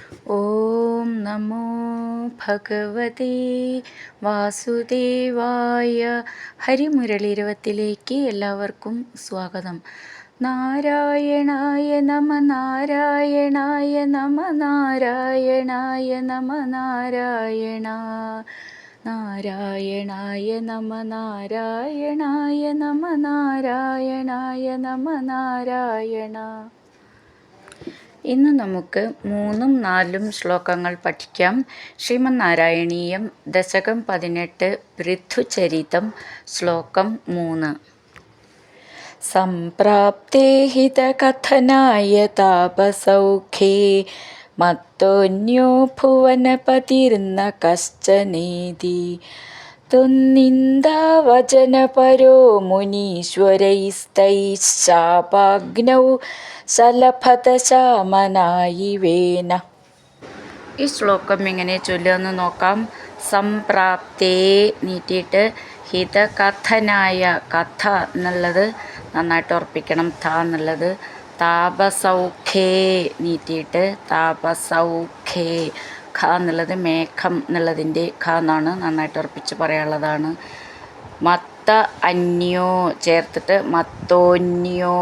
ഓം നമോ ഭഗവതേ വാസുദേവായ. ഹരിമുരളീരവത്തിലേക്ക് എല്ലാവർക്കും സ്വാഗതം. നാരായണായ നമ നാരായണായ നമ നാരായണായ നമ നാരായണ നാരായണായ നമ നാരായണായ നമ നാരായണായ നമ നാരായണ. ഇന്ന് നമുക്ക് 3ഉം 4ഉം ശ്ലോകങ്ങൾ പഠിക്കാം. ശ്രീമന്നാരായണീയം ദശകം 18 പൃഥുചരിതം ശ്ലോകം 3. സംപ്രാപ്തേ ഹിതകഥനായ താപസൗഖ്യേ മത്തോന്യോ ഭുവനപതിർന്ന കശ്ചനേതി തുന്നിന്ദാവചനപരോ മുനീശ്വരൈസ്തൈശ്ശാപാഗ്നൗ ശലഭതശാമനായിവേന. ഈ ശ്ലോകം എങ്ങനെ ചൊല്ലുമെന്ന് നോക്കാം. സംപ്രാപ്തേ നീട്ടിയിട്ട് ഹിതകഥനായ കഥ എന്നുള്ളത് നന്നായിട്ട് ഉറപ്പിക്കണം. ത എന്നുള്ളത് താപസൗഖ്യേ നീട്ടിയിട്ട് താപസൗഖ്യേ. ഖ എന്നുള്ളത് മേഘം എന്നുള്ളതിൻ്റെ ഖ എന്നാണ്, നന്നായിട്ട് ഉറപ്പിച്ച് പറയാനുള്ളതാണ്. മത്ത അന്യോ ചേർത്തിട്ട് മത്തോന്യോ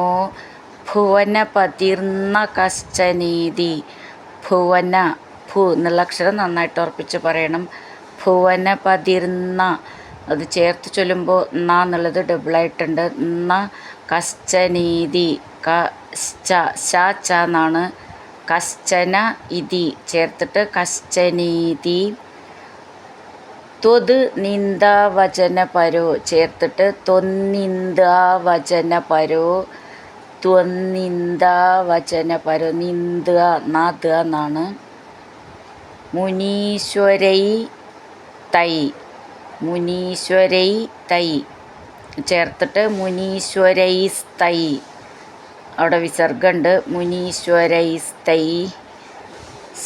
ഭുവനപതിർന്ന കശ്ചനീതി. ഭുവന ഭൂ എന്നുള്ള അക്ഷരം നന്നായിട്ട് ഉറപ്പിച്ച് പറയണം. ഭുവനപതിർന്ന അത് ചേർത്ത് ചൊല്ലുമ്പോൾ ന എന്നുള്ളത് ഡബിളായിട്ടുണ്ട്. ന കശ്ചനീതി കശ്ച ശ ച എന്നാണ്. കശ്ചന ഇതി ചേർത്തിട്ട് കശ്ചനീതി. ത്വത് നിന്ദാവചനപരോ ചേർത്തിട്ട് ത്വന്നിന്ദാവചനപരോ. ത്വന്നിന്ദാവചനപരോ നിന്ദ നാദ എന്നാണ്. മുനീശ്വരൈ തൈ മുനീശ്വരൈ തൈ ചേർത്തിട്ട് മുനീശ്വരൈസ്തൈ. അവിടെ വിസർഗമുണ്ട്. മുനീശ്വരൈസ്തൈ.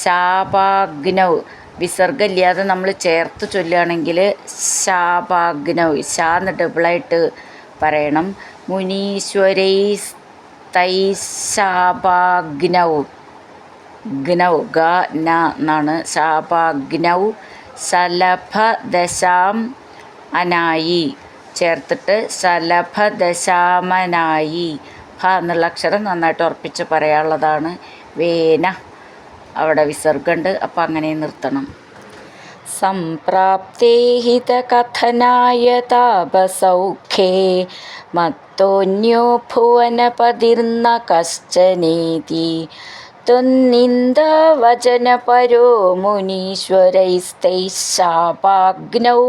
ശാപാഗ്നൗ വിസർഗമില്ലാതെ നമ്മൾ ചേർത്ത് ചൊല്ലുകയാണെങ്കിൽ ശാപാഗ്നൗ ശാന്ന് ഡബിളായിട്ട് പറയണം. മുനീശ്വരൈസ്തൈ ശാപാഗ്നൗ. ഗ്നൗ ഗ ന എന്നാണ്. ശാപാഗ്നൗ ശലഭദശാം അനായി ചേർത്തിട്ട് ശലഭദശാമനായി. ഭ എന്നുള്ള അക്ഷരം നന്നായിട്ട് ഉറപ്പിച്ച് പറയാനുള്ളതാണ്. വേന അവിടെ വിസർഗമുണ്ട്, അപ്പം അങ്ങനെ നിർത്തണം. സംപ്രാപ്തേ ഹിതകഥനായ താപസൗഖ്യേ മത്തോന്യോ ഭുവനപതിർന്ന കശ്ചനേതി തുന്നിന്ദാവചനപരോ മുനീശ്വരൈസ്തൈശ്ശാപാഗ്നൗ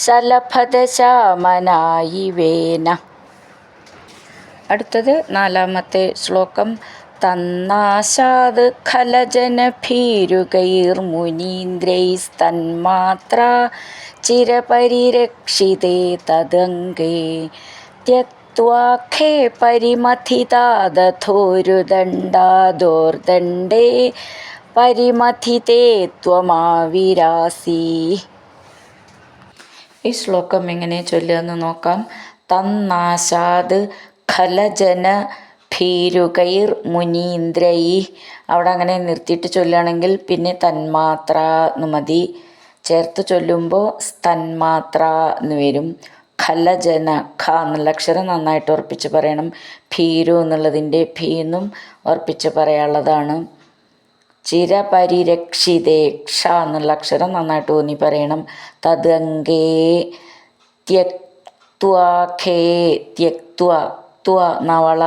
ശലഭദശാമനായിവേന. അടുത്തത് 4ാമത്തെ ശ്ലോകം. തന്നാശാത് ഖലജനഭീരുകൈർമുനീന്ദ്രൈസ്തന്മാത്രാ ചിരപരിരക്ഷിതേ തദംഗേ ത്യക്ത്വാഖേ പരിമഥിതാദഥോരുദണ്ഡാദോർദണ്ഡേ പരിമഥിതേ ത്വമാവിരാസി. ഈ ശ്ലോകം എങ്ങനെ ചൊല്ലുമെന്ന് നോക്കാം. തന്നാശാത് ഖലജന ഭീരുകൈർ മുനീന്ദ്രൈ. അവിടെ അങ്ങനെ നിർത്തിയിട്ട് ചൊല്ലുകയാണെങ്കിൽ പിന്നെ തന്മാത്ര എന്ന് മതി. ചേർത്ത് ചൊല്ലുമ്പോൾ തന്മാത്ര എന്ന് വരും. ഖലജന ഖ എന്നുള്ള അക്ഷരം നന്നായിട്ട് ഉറപ്പിച്ച് പറയണം. ഭീരു എന്നുള്ളതിൻ്റെ ഭീ എന്നും ഉറപ്പിച്ച് പറയാനുള്ളതാണ്. ചിരപരിരക്ഷിതേ ക്ഷ എന്നുള്ള അക്ഷരം നന്നായിട്ട് ഊന്നി പറയണം. തദംഗേ ത്യക്ത്വാഖേ ത്യക്ത്വ ത്വ നവള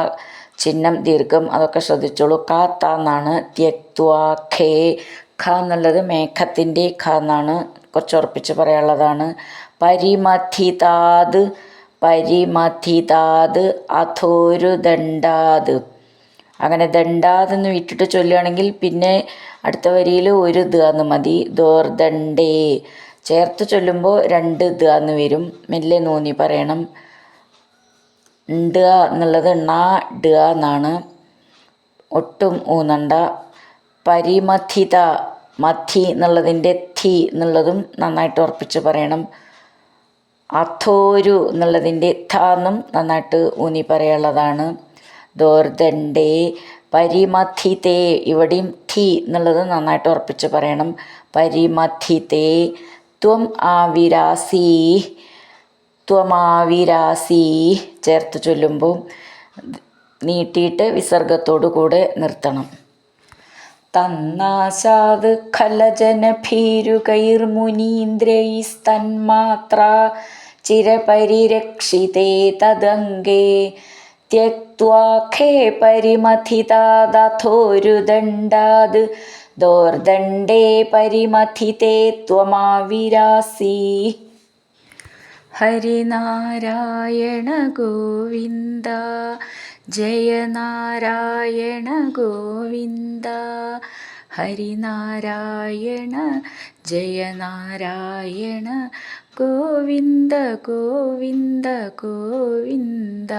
ചിഹ്നം ദീർഘം അതൊക്കെ ശ്രദ്ധിച്ചോളൂ. ക ത എന്നാണ്. ത്യക്ത്വാഖേ ഖ എന്നുള്ളത് മേഘത്തിൻ്റെ ഖ എന്നാണ്, കുറച്ച് ഉറപ്പിച്ച് പറയാനുള്ളതാണ്. പരിമഥിതാത് പരിമഥിതാത് അഥോരുദണ്ഡാത്. അങ്ങനെ ദണ്ഡാതെന്ന് വിട്ടിട്ട് ചൊല്ലുകയാണെങ്കിൽ പിന്നെ അടുത്ത വരിയിൽ ഒരു ദ എന്ന് മതി. ദോർദണ്ഡേ ചേർത്ത് ചൊല്ലുമ്പോൾ 2 ദ എന്ന് വരും. മെല്ലെ നൂന്നി പറയണം. ഡ എന്നുള്ളത് ണ ഡ എന്നാണ്, ഒട്ടും ഊന്നണ്ട. പരിമഥിത മഥി എന്നുള്ളതിൻ്റെ ഥി എന്നുള്ളതും നന്നായിട്ട് ഉറപ്പിച്ച് പറയണം. അഥോരു എന്നുള്ളതിൻ്റെ ഥ എന്നും നന്നായിട്ട് ഊന്നി പറയാനുള്ളതാണ്. ദോർദണ്ഡേ പരിമഥിതേ, ഇവിടെയും ധി എന്നുള്ളത് നന്നായിട്ട് ഉറപ്പിച്ച് പറയണം. പരിമഥിതേ ത്വം ആവിരാസി, ത്വമാവിരാസി ചേർത്ത് ചൊല്ലുമ്പോൾ നീട്ടിയിട്ട് വിസർഗത്തോടു കൂടെ നിർത്തണം. തന്നാശാത് ഖലജനഭീരുകൈർമുനീന്ദ്രൈസ്തന്മാത്രാ ചിരപരിരക്ഷിതേ തദംഗേ ത്യക്ത്വാ ഖേ പരിമഥിതാദഥോരുദണ്ഡാത് ദോർദണ്ഡേ പരിമഥിതേ ത്വമാവിരാസി. ഹരിനാരായണ ഗോവിന്ദ, ജയ നാരായണ ഗോവിന്ദ. ഹരിനാരായണ ജയ നാരായണ ഗോവിന്ദ ഗോവിന്ദ ഗോവിന്ദ.